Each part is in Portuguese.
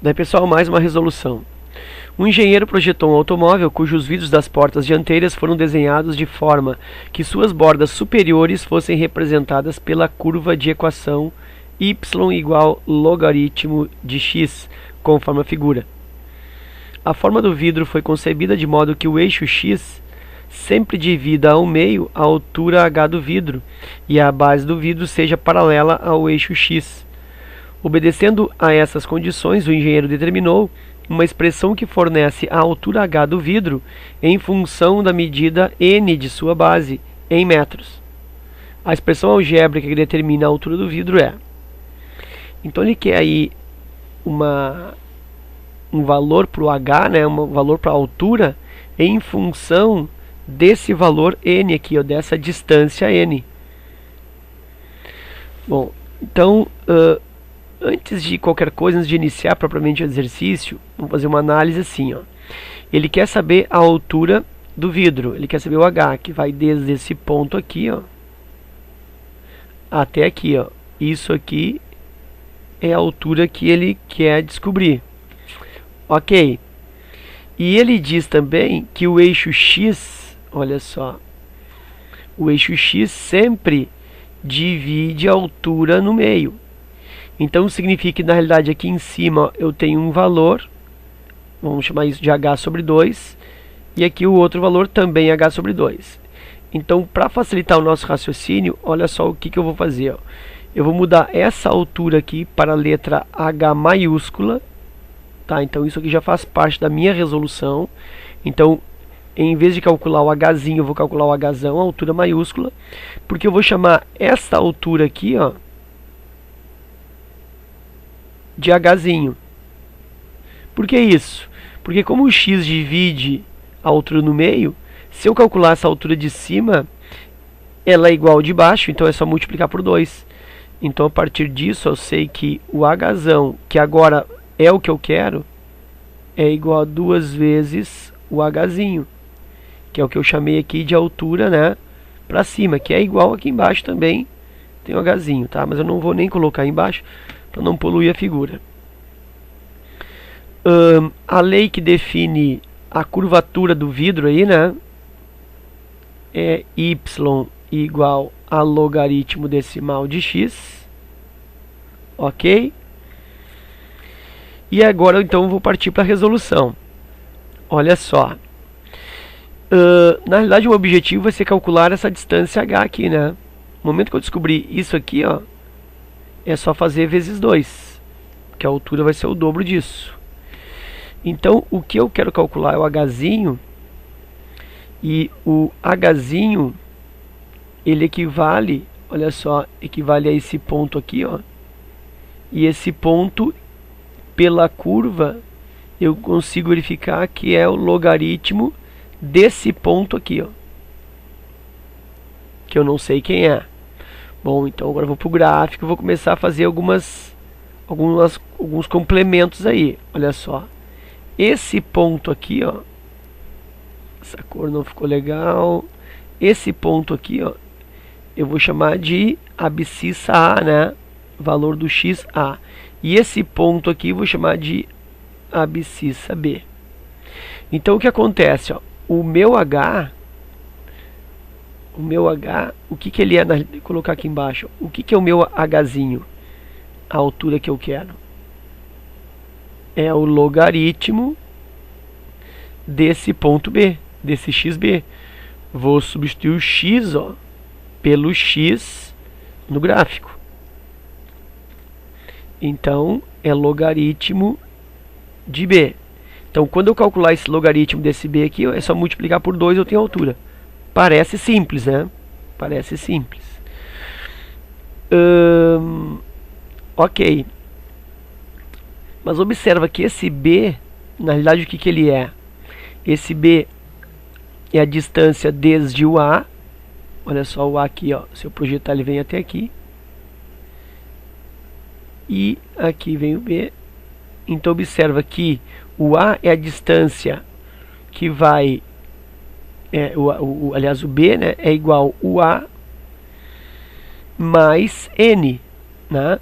Daí, pessoal, mais uma resolução. Um engenheiro projetou um automóvel cujos vidros das portas dianteiras foram desenhados de forma que suas bordas superiores fossem representadas pela curva de equação y igual logaritmo de x, conforme a figura. A forma do vidro foi concebida de modo que o eixo x sempre divida ao meio a altura h do vidro e a base do vidro seja paralela ao eixo x. Obedecendo a essas condições, o engenheiro determinou uma expressão que fornece a altura h do vidro em função da medida n de sua base, em metros. A expressão algébrica que determina a altura do vidro é... Então ele quer aí um valor para o h, né, um valor para a altura, em função desse valor n aqui, ó, dessa distância n. Bom, então... antes de qualquer coisa, antes de iniciar propriamente o exercício, vamos fazer uma análise assim, ó. Ele quer saber a altura do vidro, ele quer saber o h, que vai desde esse ponto aqui, ó, até aqui, ó. Isso aqui é a altura que ele quer descobrir. Ok. E ele diz também que o eixo x, olha só, o eixo x sempre divide a altura no meio. Então significa que na realidade aqui em cima eu tenho um valor, vamos chamar isso de h sobre 2, e aqui o outro valor também h sobre 2. Então, para facilitar o nosso raciocínio, olha só o que eu vou fazer, ó. Eu vou mudar essa altura aqui para a letra h maiúscula, tá? Então isso aqui já faz parte da minha resolução. Então, em vez de calcular o hzinho, eu vou calcular o hzão, a altura maiúscula, porque eu vou chamar essa altura aqui, ó, de hzinho. Por que isso? Porque como o x divide a altura no meio, se eu calcular essa altura de cima, ela é igual de baixo, então é só multiplicar por 2. Então a partir disso eu sei que o hzão, que agora é o que eu quero, é igual a 2 vezes o hzinho, que é o que eu chamei aqui de altura, né, para cima, que é igual aqui embaixo também, tem o hzinho, tá? Mas eu não vou nem colocar embaixo, para não poluir a figura. A lei que define a curvatura do vidro aí, né, é y igual a logaritmo decimal de x. Ok? E agora então eu vou partir para a resolução. Olha só. Na realidade o objetivo vai ser calcular essa distância h aqui, né? No momento que eu descobrir isso aqui, ó, é só fazer vezes 2, que a altura vai ser o dobro disso. Então, o que eu quero calcular é o hzinho, e o hzinho, ele equivale, olha só, equivale a esse ponto aqui, ó. E esse ponto, pela curva, eu consigo verificar que é o logaritmo desse ponto aqui, ó, que eu não sei quem é. Bom, então agora eu vou para o gráfico e vou começar a fazer alguns complementos aí. Olha só. Esse ponto aqui, ó. Essa cor não ficou legal. Esse ponto aqui, ó, eu vou chamar de abscissa A, né? Valor do x A. E esse ponto aqui eu vou chamar de abscissa B. Então o que acontece, ó? O meu h, o que ele é? Vou colocar aqui embaixo. O que é o meu hzinho? A altura que eu quero. É o logaritmo desse ponto B, desse xb. Vou substituir o x, ó, pelo x no gráfico. Então, é logaritmo de b. Então, quando eu calcular esse logaritmo desse b aqui, é só multiplicar por 2, eu tenho a altura. Parece simples, né? Parece simples. Ok. Mas observa que esse b, na realidade, o que ele é? Esse b é a distância desde o A. Olha só o A aqui, ó. Se eu projetar, ele vem até aqui. E aqui vem o B. Então observa que o A é a distância que vai... aliás, o B, né, é igual o A mais N, né?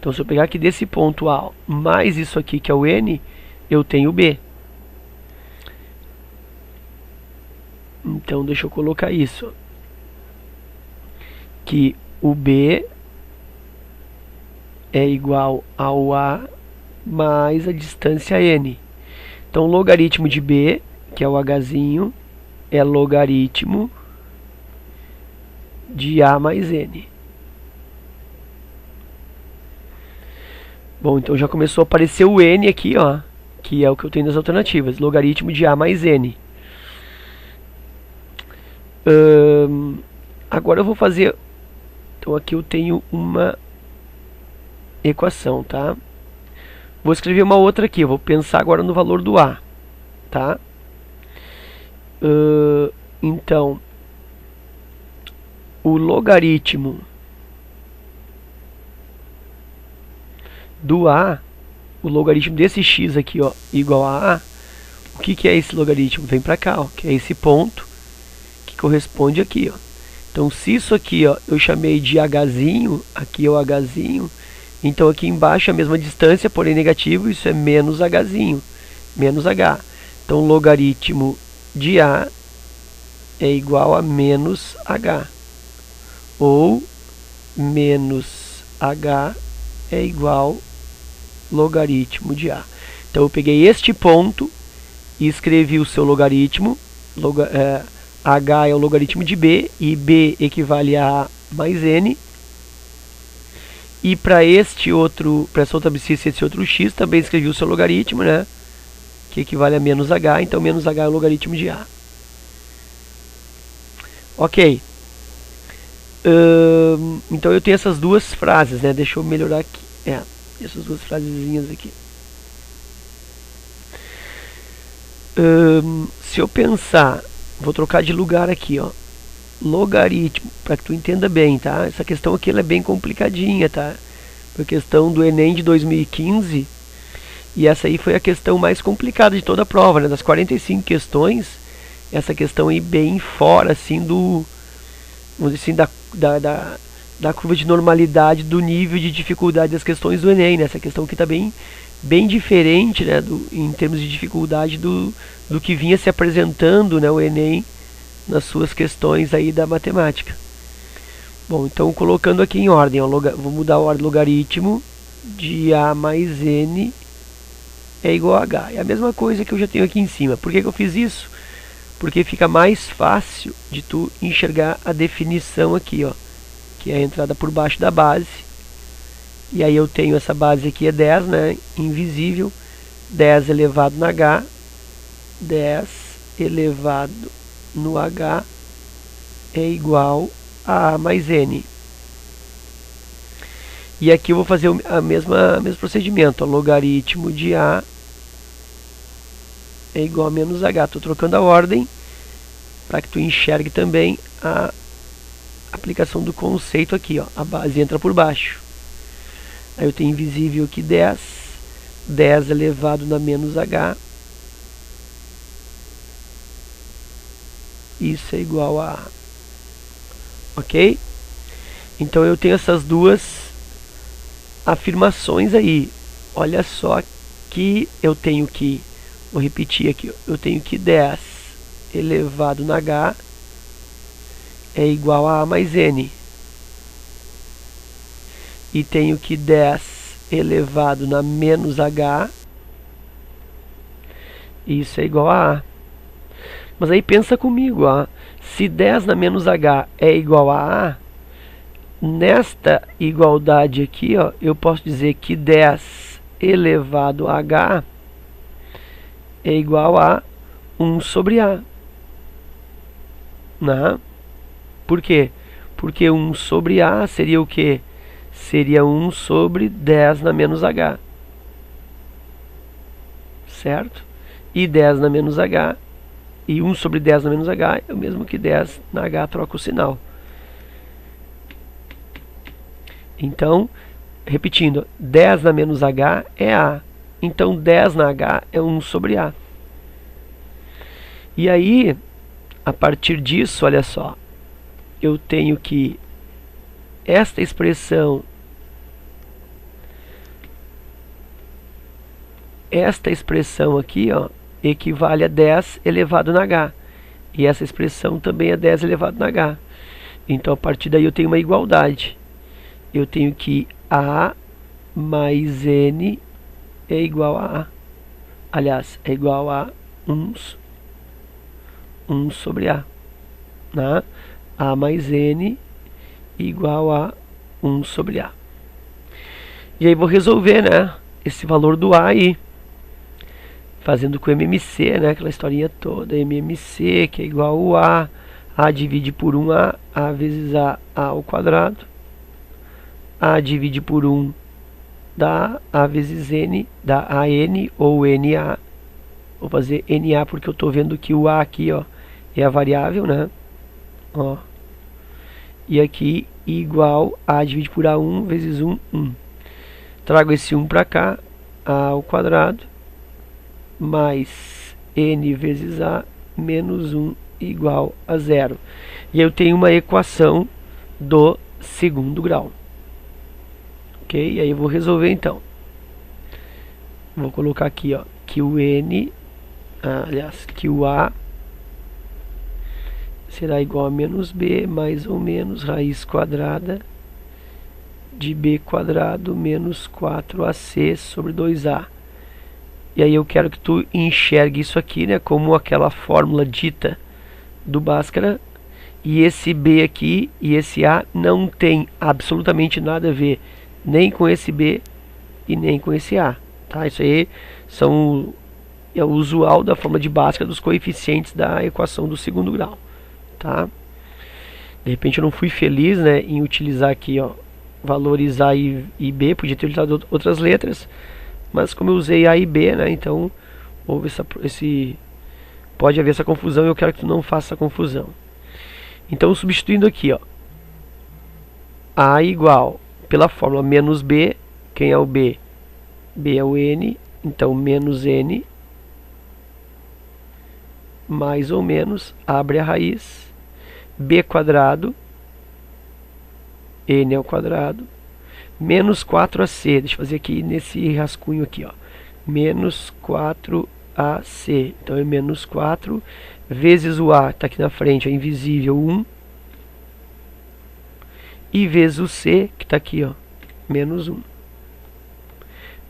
Então se eu pegar aqui desse ponto A mais isso aqui que é o N, eu tenho B. Então deixa eu colocar isso. Que o B é igual ao A mais a distância N. Então o logaritmo de B, que é o Hzinho, é logaritmo de A mais N. Bom, então já começou a aparecer o N aqui, ó, que é o que eu tenho nas alternativas. Logaritmo de A mais N. Agora eu vou fazer... Então aqui eu tenho uma equação, tá? Vou escrever uma outra aqui. Eu vou pensar agora no valor do A, tá? Então, o logaritmo do A, o logaritmo desse x aqui, ó, igual a A, o que é esse logaritmo? Vem pra cá, ó, que é esse ponto que corresponde aqui, ó. Então, se isso aqui, ó, eu chamei de Hzinho, aqui é o Hzinho, então aqui embaixo é a mesma distância, porém negativo, isso é menos Hzinho, menos H. Então, o logaritmo de A é igual a menos H, ou menos H é igual logaritmo de A. Então, eu peguei este ponto e escrevi o seu logaritmo, H é o logaritmo de B, e B equivale a A mais N. E para essa outra abscissa, esse outro x, também escrevi o seu logaritmo, né? Que equivale a menos H, então menos H é o logaritmo de A. Ok. Então eu tenho essas duas frases, né? Deixa eu melhorar aqui. Essas duas frasezinhas aqui. Se eu pensar... Vou trocar de lugar aqui, ó. Logaritmo, para que tu entenda bem, tá? Essa questão aqui ela é bem complicadinha, tá? Foi a questão do Enem de 2015. E essa aí foi a questão mais complicada de toda a prova, né? Das 45 questões, essa questão aí bem fora, assim, vamos dizer assim, da curva de normalidade do nível de dificuldade das questões do Enem, né? Essa questão aqui tá bem diferente, né, em termos de dificuldade do que vinha se apresentando, né, o Enem nas suas questões aí da matemática. Bom, então colocando aqui em ordem, ó, vou mudar a ordem. Logaritmo de A mais N é igual a H. É a mesma coisa que eu já tenho aqui em cima. Por que eu fiz isso? Porque fica mais fácil de tu enxergar a definição aqui, ó, que é a entrada por baixo da base. E aí eu tenho essa base aqui é 10, né? Invisível. 10 elevado no H. 10 elevado no H é igual a A mais N. E aqui eu vou fazer o mesmo procedimento. Ó, logaritmo de A é igual a menos H. Estou trocando a ordem para que tu enxergue também a aplicação do conceito aqui. Ó. A base entra por baixo. Aí eu tenho invisível aqui 10. 10 elevado na menos H. Isso é igual a A. Ok? Então eu tenho essas duas afirmações aí. Olha só que eu tenho que... Vou repetir aqui. Eu tenho que 10 elevado na H é igual a A mais N. E tenho que 10 elevado na menos H, isso é igual a A. Mas aí pensa comigo, ó. Se 10 na menos H é igual a A, nesta igualdade aqui, ó, eu posso dizer que 10 elevado a H é igual a 1 sobre A. Né? Por quê? Porque 1 sobre A seria o quê? Seria 1 sobre 10 na menos H. Certo? E 10 na menos H. E 1 sobre 10 na menos H é o mesmo que 10 na H, troca o sinal. Então, repetindo, 10 na menos H é A. Então, 10 na H é 1 sobre A. E aí, a partir disso, olha só, eu tenho que esta expressão esta expressão aqui, ó, equivale a 10 elevado na h. E essa expressão também é 10 elevado na h. Então, a partir daí eu tenho uma igualdade. Eu tenho que A mais N é igual a A. Aliás, é igual a 1 sobre A. Né? A mais N igual a 1 sobre A. E aí vou resolver, né, esse valor do A aí. Fazendo com MMC, né, aquela historinha toda. MMC, que é igual a A divide por 1A, A vezes A ao quadrado. A divide por 1 dá A vezes N, dá AN ou NA. Vou fazer NA porque eu estou vendo que o A aqui, ó, é a variável, né? Ó. E aqui igual A divide por A1 vezes 1. Trago esse 1 para cá, A ao quadrado, mais N vezes A, menos 1 igual a 0. E eu tenho uma equação do segundo grau. Ok? E aí eu vou resolver então. Vou colocar aqui, ó, que o N, aliás, que o A será igual a menos B mais ou menos raiz quadrada de B quadrado menos 4AC sobre 2A. E aí eu quero que tu enxergue isso aqui, né, como aquela fórmula dita do Bhaskara. E esse B aqui e esse A não tem absolutamente nada a ver nem com esse B e nem com esse A. Tá? Isso aí é o usual da fórmula de Bhaskara dos coeficientes da equação do segundo grau. Tá? De repente eu não fui feliz, né, em utilizar aqui, ó, valores A e B, podia ter utilizado outras letras, mas como eu usei A e B, né, então houve pode haver essa confusão e eu quero que tu não faça essa confusão. Então substituindo aqui, ó, A igual pela fórmula menos B, quem é o B? B é o N, então menos N mais ou menos, abre a raiz, B quadrado, N ao quadrado, menos 4AC, deixa eu fazer aqui nesse rascunho aqui, ó, menos 4AC, então é menos 4, vezes o A, está aqui na frente, é invisível, 1, e vezes o C, que está aqui, ó, menos 1.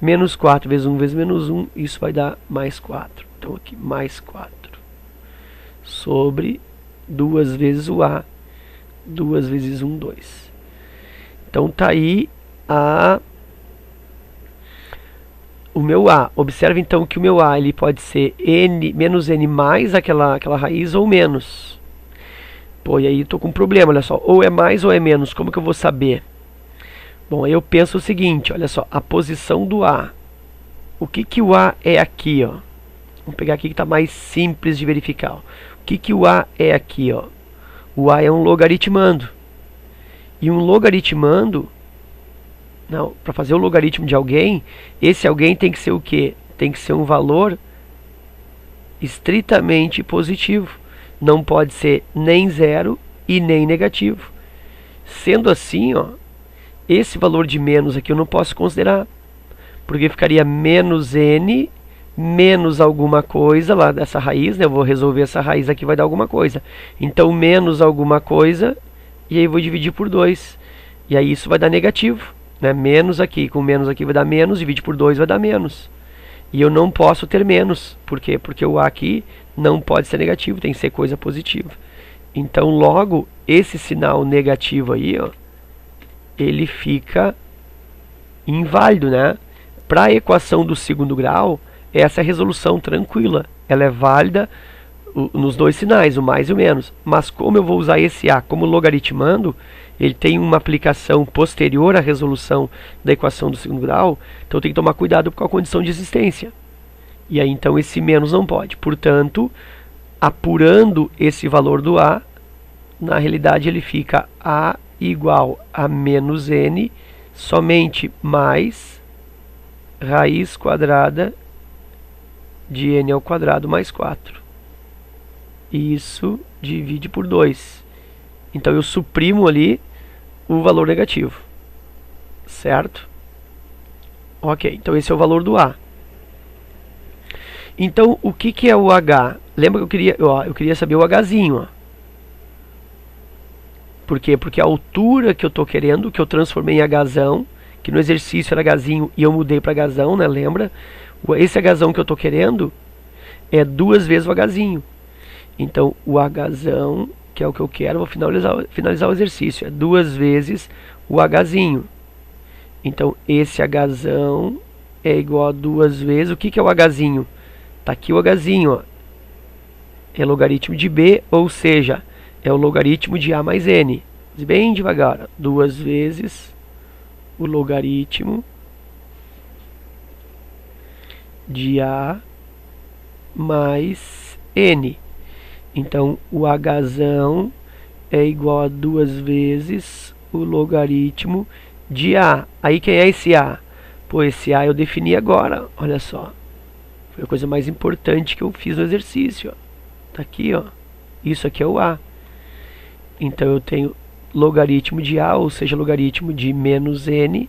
Menos 4 vezes 1 vezes menos 1, isso vai dar mais 4. Então aqui, mais 4. Sobre 2 vezes o A, 2 vezes 1, 2. Então tá aí o meu A. Observe então que o meu A ele pode ser N, menos N mais aquela raiz ou menos. Pô, e aí eu tô com um problema, olha só. Ou é mais ou é menos, como que eu vou saber? Bom, aí eu penso o seguinte, olha só. A posição do A. O que o A é aqui, ó? Vamos pegar aqui que está mais simples de verificar. Ó. O que o A é aqui, ó? O A é um logaritmando. E um logaritmando, para fazer o logaritmo de alguém, esse alguém tem que ser o quê? Tem que ser um valor estritamente positivo. Não pode ser nem zero e nem negativo. Sendo assim, ó, esse valor de menos aqui eu não posso considerar, porque ficaria menos n menos alguma coisa lá dessa raiz, né? Eu vou resolver essa raiz aqui, vai dar alguma coisa. Então, menos alguma coisa, e aí eu vou dividir por 2. E aí isso vai dar negativo, né? Menos aqui, com menos aqui vai dar menos, divide por 2 vai dar menos. E eu não posso ter menos. Por quê? Porque o A aqui não pode ser negativo, tem que ser coisa positiva. Então, logo, esse sinal negativo aí, ó, ele fica inválido, né? Para a equação do segundo grau, essa é a resolução tranquila. Ela é válida nos dois sinais, o mais e o menos. Mas como eu vou usar esse A como logaritmando, ele tem uma aplicação posterior à resolução da equação do segundo grau, então eu tenho que tomar cuidado com a condição de existência. E aí então esse menos não pode. Portanto, apurando esse valor do A, na realidade ele fica A igual a menos N, somente mais raiz quadrada de N ao quadrado mais 4. Isso divide por 2. Então eu suprimo ali o valor negativo. Certo? Ok, então esse é o valor do A. Então, o que é o H? Lembra que eu queria saber o Hzinho, ó. Por quê? Porque a altura que eu tô querendo, que eu transformei em Hzão, que no exercício era Hzinho e eu mudei para Hzão, né? Lembra? Esse Hzão que eu tô querendo é 2 vezes o Hzinho. Então, o Hzão, que é o que eu quero, vou finalizar o exercício. É 2 vezes o Hzinho. Então, esse Hzão é igual a 2 vezes... O que é o Hzinho? Tá aqui o Hzinho, ó. É logaritmo de B, ou seja, é o logaritmo de A mais N. Bem devagar. 2 vezes o logaritmo de A mais N. Então, o Hzão é igual a 2 vezes o logaritmo de A. Aí, quem é esse A? Pô, esse A eu defini agora, olha só. Foi a coisa mais importante que eu fiz no exercício, ó. Tá aqui, ó. Isso aqui é o A. Então, eu tenho logaritmo de A, ou seja, logaritmo de menos N,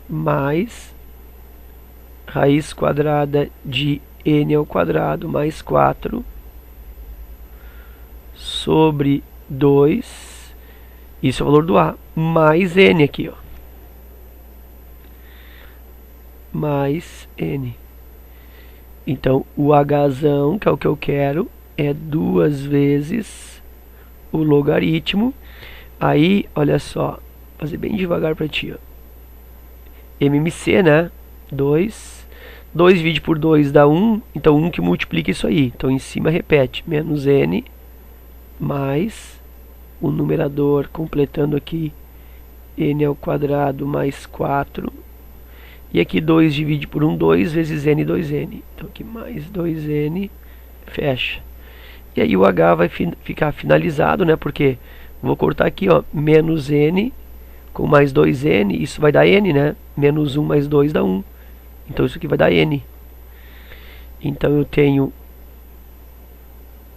mais raiz quadrada de N ao quadrado mais 4 sobre 2, isso é o valor do A, mais N aqui, ó, mais N. Então, o Hzão, que é o que eu quero, é 2 vezes o logaritmo. Aí, olha só, vou fazer bem devagar para ti, ó. MMC, né? 2 divide por 2 dá 1, então 1 que multiplica isso aí. Então, em cima repete, menos N, mais o numerador, completando aqui, N ao quadrado mais 4. E aqui 2 divide por 1, 2 vezes N, 2N. Então, aqui mais 2N, fecha. E aí o H vai ficar finalizado, né? Porque vou cortar aqui, ó, menos N com mais 2N, isso vai dar N, né? Menos 1 mais 2 dá 1. Então isso aqui vai dar N. Então eu tenho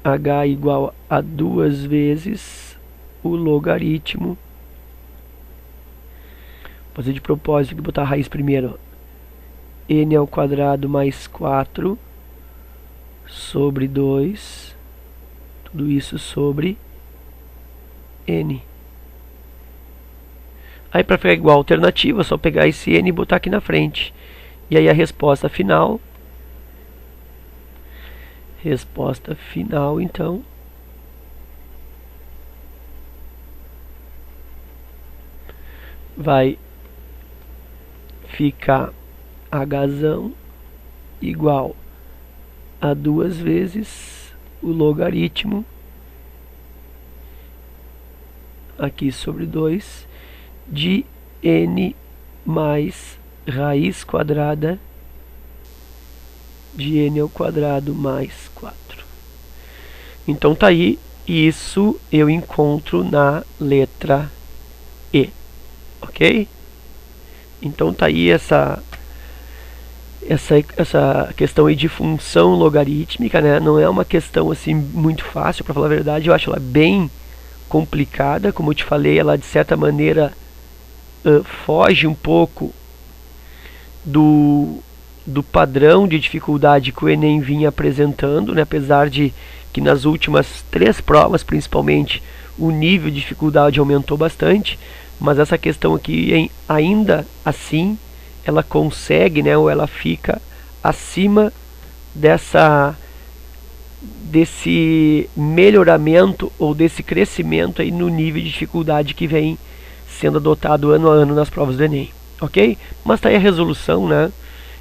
H igual a 2 vezes o logaritmo. Vou fazer de propósito aqui, botar a raiz primeiro. N ao quadrado mais 4 sobre 2. Tudo isso sobre N. Aí para ficar igual a alternativa, é só pegar esse N e botar aqui na frente. E aí a resposta final. Resposta final, então. Vai ficar Hzão igual a 2 vezes o logaritmo aqui sobre 2 de N mais raiz quadrada de N ao quadrado mais 4. Então tá aí, isso eu encontro na letra E, ok? Então tá aí essa questão aí de função logarítmica, né? Não é uma questão assim muito fácil, para falar a verdade. Eu acho ela bem complicada, como eu te falei, ela de certa maneira foge um pouco do padrão de dificuldade que o Enem vinha apresentando, né? Apesar de que nas últimas 3 provas, principalmente, o nível de dificuldade aumentou bastante, mas essa questão aqui, ainda assim, ela consegue, né, ou ela fica acima desse melhoramento ou desse crescimento aí no nível de dificuldade que vem sendo adotado ano a ano nas provas do Enem, ok? Mas tá aí a resolução, né?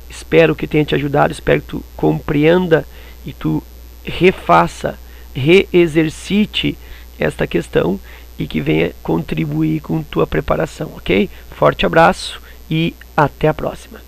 Espero que tenha te ajudado, espero que tu compreenda e tu refaça, reexercite esta questão e que venha contribuir com tua preparação, ok? Forte abraço e até a próxima.